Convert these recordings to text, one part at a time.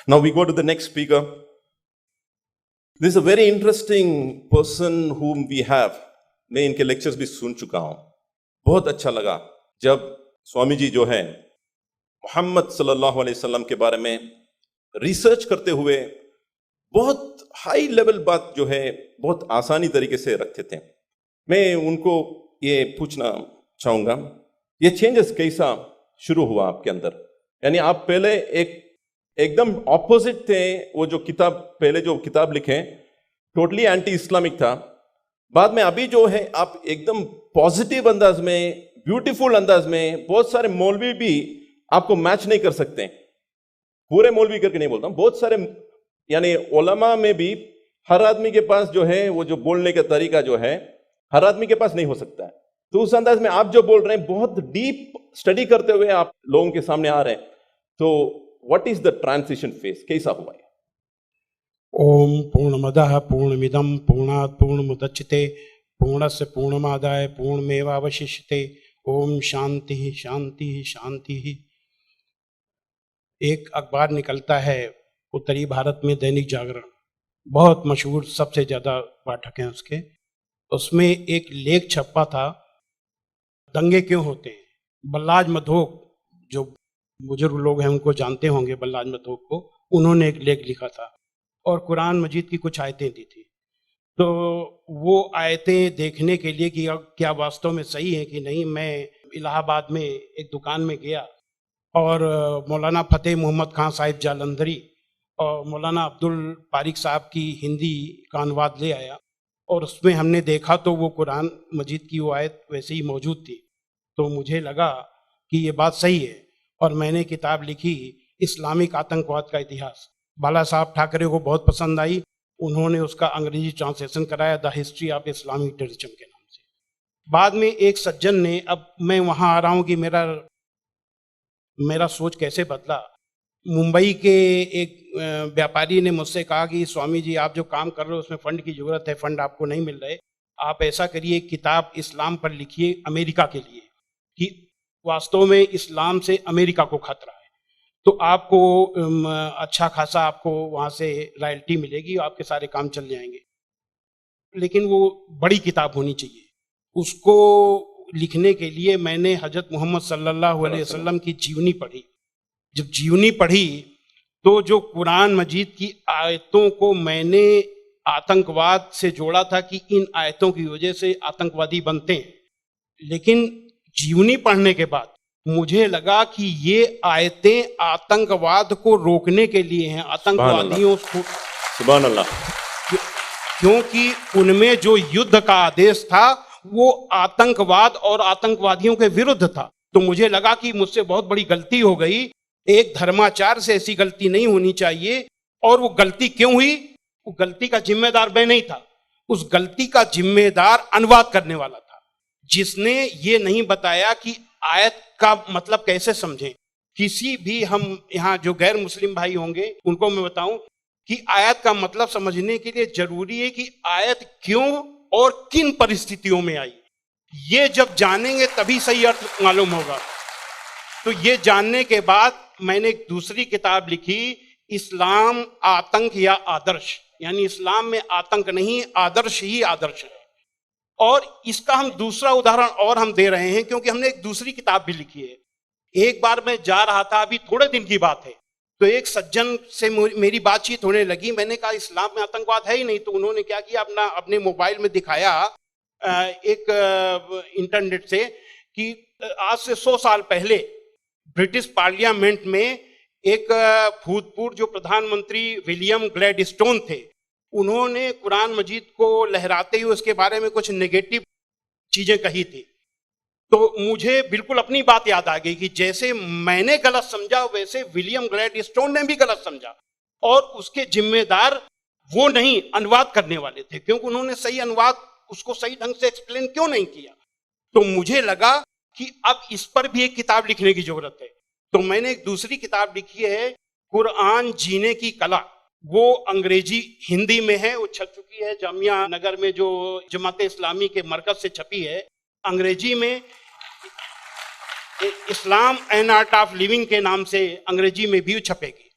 Now we go to the next speaker. This is a very interesting person whom we have. मैं इनके lectures भी सुन चुका हूं. बहुत अच्छा लगा जब स्वामी जी जो है मोहम्मद सल्लल्लाहु अलैहि वसल्लम के बारे में रिसर्च करते हुए बहुत हाई लेवल बात जो है बहुत आसानी तरीके से रखते थे. मैं उनको ये पूछना चाहूंगा, ये चेंजेस कैसा शुरू हुआ आपके अंदर? यानी आप पहले एकदम ऑपोजिट थे. वो जो किताब पहले जो किताब लिखे टोटली एंटी इस्लामिक था. बाद में अभी जो है आप एकदम पॉजिटिव अंदाज में, ब्यूटीफुल अंदाज में, बहुत सारे मौलवी भी आपको मैच नहीं कर सकते. पूरे मौलवी करके नहीं बोलता हूं, बहुत सारे यानी उलमा में भी हर आदमी के पास जो है वो जो बोलने का तरीका जो है हर आदमी के पास नहीं हो सकता है. तो उस अंदाज में आप जो बोल रहे हैं बहुत डीप स्टडी करते हुए आप लोगों के सामने आ रहे हैं. तो what is the transition phase, कैसा हुआ है? ओम पूर्णमदः पूर्णमिदं पूर्णात् पूर्णमुदच्यते पूर्णस्य पूर्णमादाय पूर्णमेवावशिष्यते. ओम शांति शांति शांति. एक अखबार निकलता है उत्तरी भारत में, दैनिक जागरण, बहुत मशहूर, सबसे ज़्यादा पाठक हैं उसके. उसमें एक लेख छपा था, दंगे क्यों होते हैं. बल्लाज मधोक, जो बुजुर्ग लोग हैं उनको जानते होंगे बल्लाज मधोक को, उन्होंने एक लेख लिखा था और कुरान मजीद की कुछ आयतें दी थी. तो वो आयतें देखने के लिए कि क्या वास्तव में सही है कि नहीं, मैं इलाहाबाद में एक दुकान में गया और मौलाना फतेह मोहम्मद खान साहिब जालंधरी और मौलाना अब्दुल पारिक साहब की हिंदी का अनुवाद ले आया और उसमें हमने देखा तो वो कुरान मजीद की वो आयत वैसे ही मौजूद थी. तो मुझे लगा कि ये बात सही है और मैंने किताब लिखी, इस्लामिक आतंकवाद का इतिहास. बाला साहब ठाकरे को बहुत पसंद आई, उन्होंने उसका अंग्रेजी ट्रांसलेशन कराया, the history of Islamic terrorism के नाम से. बाद में एक सज्जन ने, अब मैं वहाँ आ रहा हूँ कि मेरा सोच कैसे बदला. मुंबई के एक व्यापारी ने मुझसे कहा कि स्वामी जी आप जो काम कर रहे हो उसमें फंड की जरूरत है, फंड आपको नहीं मिल रहे, आप ऐसा करिए किताब इस्लाम पर लिखिए अमेरिका के लिए कि वास्तव में इस्लाम से अमेरिका को खतरा है, तो आपको अच्छा खासा आपको वहाँ से रॉयल्टी मिलेगी, आपके सारे काम चल जाएंगे. लेकिन वो बड़ी किताब होनी चाहिए. उसको लिखने के लिए मैंने हजरत मोहम्मद सल्लल्लाहु अलैहि वसल्लम की जीवनी पढ़ी. जब जीवनी पढ़ी तो जो कुरान मजीद की आयतों को मैंने आतंकवाद से जोड़ा था कि इन आयतों की वजह से आतंकवादी बनते हैं, लेकिन जीवनी पढ़ने के बाद मुझे लगा कि ये आयतें आतंकवाद को रोकने के लिए हैं, आतंकवादियों को. सुभान अल्लाह. क्योंकि उनमें जो युद्ध का आदेश था वो आतंकवाद और आतंकवादियों के विरुद्ध था. तो मुझे लगा कि मुझसे बहुत बड़ी गलती हो गई, एक धर्माचार से ऐसी गलती नहीं होनी चाहिए. और वो गलती क्यों हुई? वो गलती का जिम्मेदार मैं नहीं था, उस गलती का जिम्मेदार अनुवाद करने वाला था, जिसने ये नहीं बताया कि आयत का मतलब कैसे समझें. किसी भी, हम यहाँ जो गैर मुस्लिम भाई होंगे उनको मैं बताऊं कि आयत का मतलब समझने के लिए जरूरी है कि आयत क्यों और किन परिस्थितियों में आई. ये जब जानेंगे तभी सही अर्थ मालूम होगा. तो ये जानने के बाद मैंने एक दूसरी किताब लिखी, इस्लाम आतंक या आदर्श. यानी इस्लाम में आतंक नहीं, आदर्श ही आदर्श है. और इसका हम दूसरा उदाहरण और हम दे रहे हैं क्योंकि हमने एक दूसरी किताब भी लिखी है. एक बार मैं जा रहा था, अभी थोड़े दिन की बात है, तो एक सज्जन से मेरी बातचीत होने लगी. मैंने कहा इस्लाम में आतंकवाद है ही नहीं. तो उन्होंने क्या किया, अपने मोबाइल में दिखाया एक इंटरनेट से कि आज से 100 साल पहले ब्रिटिश पार्लियामेंट में एक भूतपूर्व जो प्रधानमंत्री विलियम ग्लैडस्टोन थे, उन्होंने कुरान मजीद को लहराते हुए उसके बारे में कुछ नेगेटिव चीजें कही थी. तो मुझे बिल्कुल अपनी बात याद आ गई कि जैसे मैंने गलत समझा वैसे विलियम ग्लैडस्टोन ने भी गलत समझा, और उसके जिम्मेदार वो नहीं, अनुवाद करने वाले थे, क्योंकि उन्होंने सही अनुवाद उसको सही ढंग से एक्सप्लेन क्यों नहीं किया. तो मुझे लगा कि अब इस पर भी एक किताब लिखने की जरूरत है. तो मैंने एक दूसरी किताब लिखी है, कुरान जीने की कला. वो अंग्रेजी हिंदी में है, वो छप चुकी है जामिया नगर में जो जमात इस्लामी के मरकज से छपी है. अंग्रेजी में इस्लाम एंड आर्ट ऑफ लिविंग के नाम से अंग्रेजी में भी छपेगी.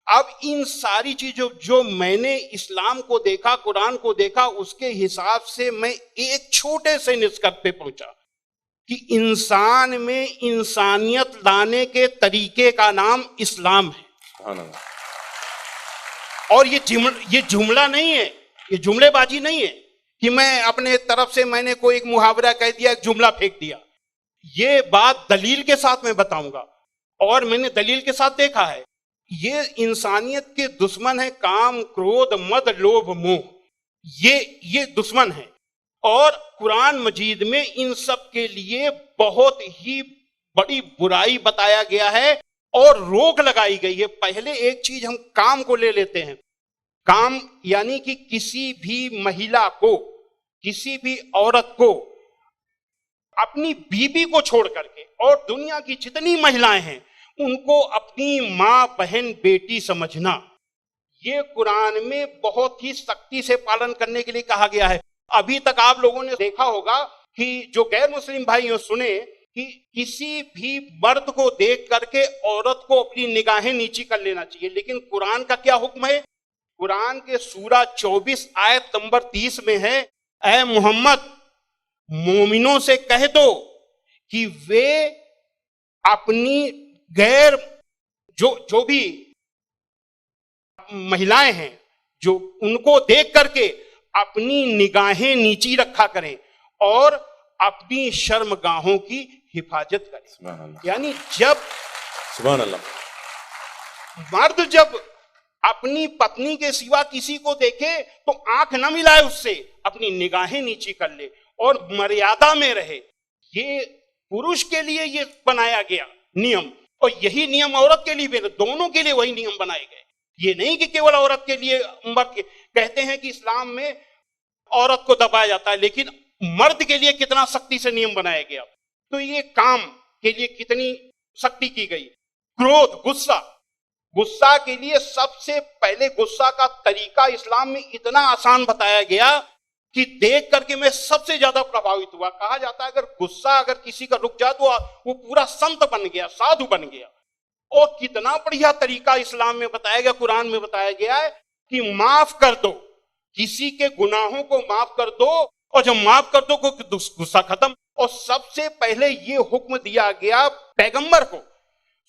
अब इन सारी चीजों जो मैंने इस्लाम को देखा, कुरान को देखा, उसके हिसाब से मैं एक छोटे से निष्कर्ष पे पहुंचा कि इंसान में इंसानियत लाने के तरीके का नाम इस्लाम है। सुभान अल्लाह। और ये जुमला नहीं है, ये जुमलेबाजी नहीं है कि मैं अपने तरफ से मैंने कोई एक मुहावरा कह दिया, एक जुमला फेंक दिया। ये बात दलील के साथ मैं बताऊंगा और मैंने दलील के साथ देखा है। ये इंसानियत के दुश्मन है काम, क्रोध, मद, लोभ, मोह, ये दुश्मन है। और कुरान मजीद में इन सब के लिए बहुत ही बड़ी बुराई बताया गया है और रोक लगाई गई है। पहले एक चीज हम काम को ले लेते हैं। काम यानी कि किसी भी महिला को, किसी भी औरत को अपनी बीबी को छोड़ करके और दुनिया की जितनी महिलाएं हैं उनको अपनी मां, बहन, बेटी समझना, ये कुरान में बहुत ही सख्ती से पालन करने के लिए कहा गया है। अभी तक आप लोगों ने देखा होगा कि जो गैर मुस्लिम भाई हो सुने कि किसी भी मर्द को देख करके औरत को अपनी निगाहें नीची कर लेना चाहिए, लेकिन कुरान का क्या हुक्म है? कुरान के सूरा 24 आयत नंबर 30 में है, ऐ मोहम्मद मोमिनों से कह दो कि वे अपनी गैर जो भी महिलाएं हैं जो उनको देख करके अपनी निगाहें नीची रखा करें और अपनी शर्मगाहों की हिफाजत करें। यानी जब सुभान अल्लाह मर्द जब अपनी पत्नी के सिवा किसी को देखे तो आंख न मिलाए उससे, अपनी निगाहें नीची कर ले और मर्यादा में रहे। ये पुरुष के लिए ये बनाया गया नियम और यही नियम औरत के लिए भी, दोनों के लिए वही नियम बनाए गए। ये नहीं कि केवल औरत के लिए। मर्द के कहते हैं कि इस्लाम में औरत को दबाया जाता है, लेकिन मर्द के लिए कितना सख्ती से नियम बनाया गया। तो ये काम के लिए कितनी सख्ती की गई। क्रोध, गुस्सा के लिए सबसे पहले गुस्सा का तरीका इस्लाम में इतना आसान बताया गया कि देख करके मैं सबसे ज्यादा प्रभावित हुआ। कहा जाता है अगर गुस्सा अगर किसी का रुक जाए तो वो पूरा संत बन गया, साधु बन गया। और कितना बढ़िया तरीका इस्लाम में बताया गया, कुरान में बताया गया है कि माफ कर दो, किसी के गुनाहों को माफ कर दो और जब माफ कर दो गुस्सा खत्म। और सबसे पहले ये हुक्म दिया गया पैगंबर को।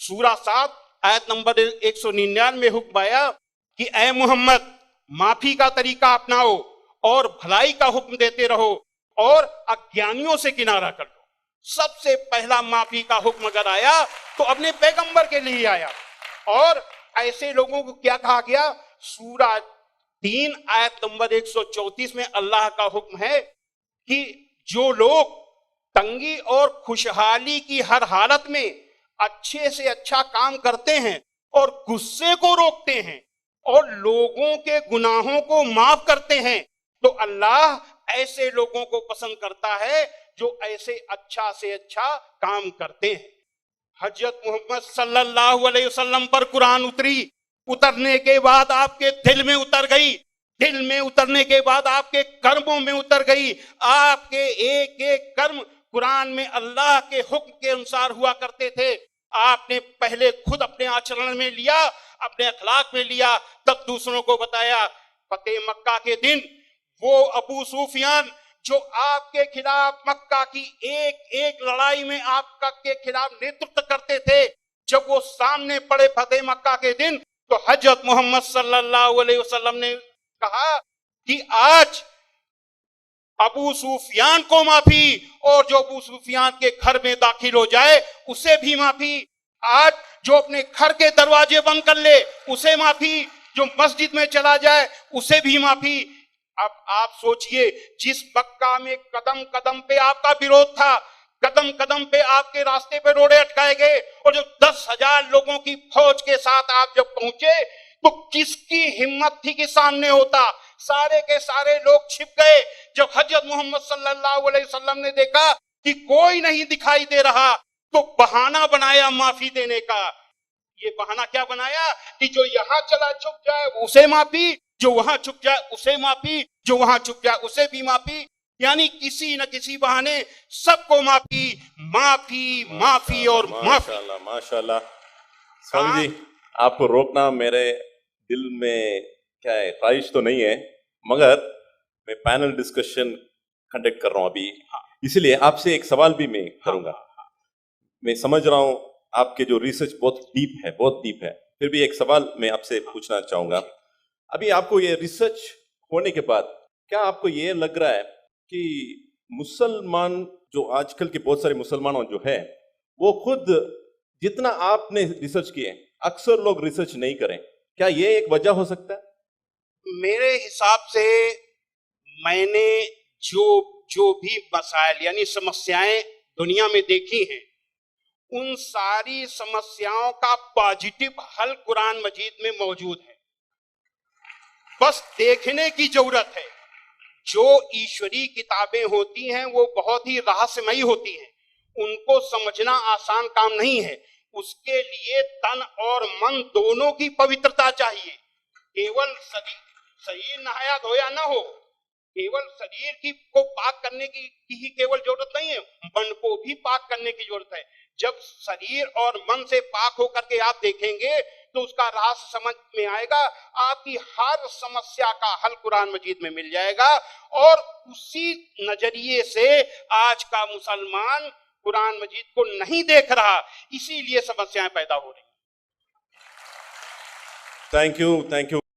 सूरा 7 आयत नंबर 199 में हुक्म आया कि ऐ मोहम्मद माफी का तरीका अपनाओ और भलाई का हुक्म देते रहो और अज्ञानियों से किनारा कर लो। सबसे पहला माफी का हुक्म अगर आया तो अपने पैगंबर के लिए आया। और ऐसे लोगों को क्या कहा गया? सूरा 3 आयत नंबर 134 में अल्लाह का हुक्म है कि जो लोग तंगी और खुशहाली की हर हालत में अच्छे से अच्छा काम करते हैं और गुस्से को रोकते हैं और लोगों के गुनाहों को माफ करते हैं तो अल्लाह ऐसे लोगों को पसंद करता है जो ऐसे अच्छा से अच्छा काम करते हैं। हजरत मोहम्मद सल्लल्लाहु अलैहि वसल्लम पर कुरान उतरी, उतरने के बाद आपके दिल में उतर गई, दिल में उतरने के बाद आपके कर्मों में उतर गई। आपके एक एक कर्म कुरान में अल्लाह के हुक्म के अनुसार हुआ करते थे। आपने पहले खुद अपने आचरण में लिया, अपने अखलाक में लिया, तब दूसरों को बताया। फतेह मक्का के दिन वो अबू सुफियान जो आपके खिलाफ मक्का की एक एक लड़ाई में आपका के खिलाफ नेतृत्व करते थे, जब वो सामने पड़े फतेह मक्का के दिन तो हजरत मोहम्मद सल्लल्लाहु अलैहि वसल्लम ने कहा कि आज अबू सुफियान को माफी और जो अबू सुफियान के घर में दाखिल हो जाए उसे भी माफी। आज जो अपने घर के दरवाजे बंद कर ले उसे माफी, जो मस्जिद में चला जाए उसे भी माफी। अब आप सोचिए, जिस मक्का में कदम कदम पे आपका विरोध था, कदम कदम पे आपके रास्ते पे रोड़े अटकाए गए और जो 10,000 लोगों की फौज के साथ आप जब पहुंचे तो किसकी हिम्मत थी कि सामने होता? सारे के सारे लोग छिप गए। जब हजरत मोहम्मद सल्लल्लाहु अलैहि वसल्लम ने देखा कि कोई नहीं दिखाई दे रहा तो बहाना बनाया माफी देने का। ये बहाना क्या बनाया कि जो यहां चला छुप जाए उसे माफी, जो वहां छुप जाए उसे माफी, जो वहां छुप जाए उसे भी माफी। यानी किसी न किसी बहाने सबको माफी, माफी, माफी और माफी। माशाल्लाह, माशाल्लाह। स्वामी जी, आपको रोकना मेरे दिल में क्या है, ख्वाहिश तो नहीं है, मगर मैं पैनल डिस्कशन कंडक्ट कर रहा हूं अभी, इसलिए आपसे एक सवाल भी मैं करूंगा। मैं समझ रहा हूं आपके जो रिसर्च बहुत डीप है, फिर भी एक सवाल मैं आपसे पूछना चाहूंगा। अभी आपको ये रिसर्च होने के बाद क्या आपको ये लग रहा है कि मुसलमान जो आजकल के बहुत सारे मुसलमान जो है वो खुद जितना आपने रिसर्च किए अक्सर लोग रिसर्च नहीं करें, क्या ये एक वजह हो सकता है? मेरे हिसाब से मैंने जो जो भी मसाइल यानी समस्याएं दुनिया में देखी हैं, उन सारी समस्याओं का पॉजिटिव हल कुरान मजीद में मौजूद है। बस देखने की जरूरत है। जो ईश्वरी किताबें होती हैं वो बहुत ही रहस्यमयी होती हैं, उनको समझना आसान काम नहीं है। उसके लिए तन और मन दोनों की पवित्रता चाहिए। केवल शरीर नहाया धोया ना हो, केवल शरीर की को पाक करने की ही केवल जरूरत नहीं है, मन को भी पाक करने की जरूरत है। जब शरीर और मन से पाक होकर के आप देखेंगे तो उसका रहस्य समझ में आएगा, आपकी हर समस्या का हल कुरान मजीद में मिल जाएगा। और उसी नजरिए से आज का मुसलमान कुरान मजीद को नहीं देख रहा, इसीलिए समस्याएं पैदा हो रही। Thank you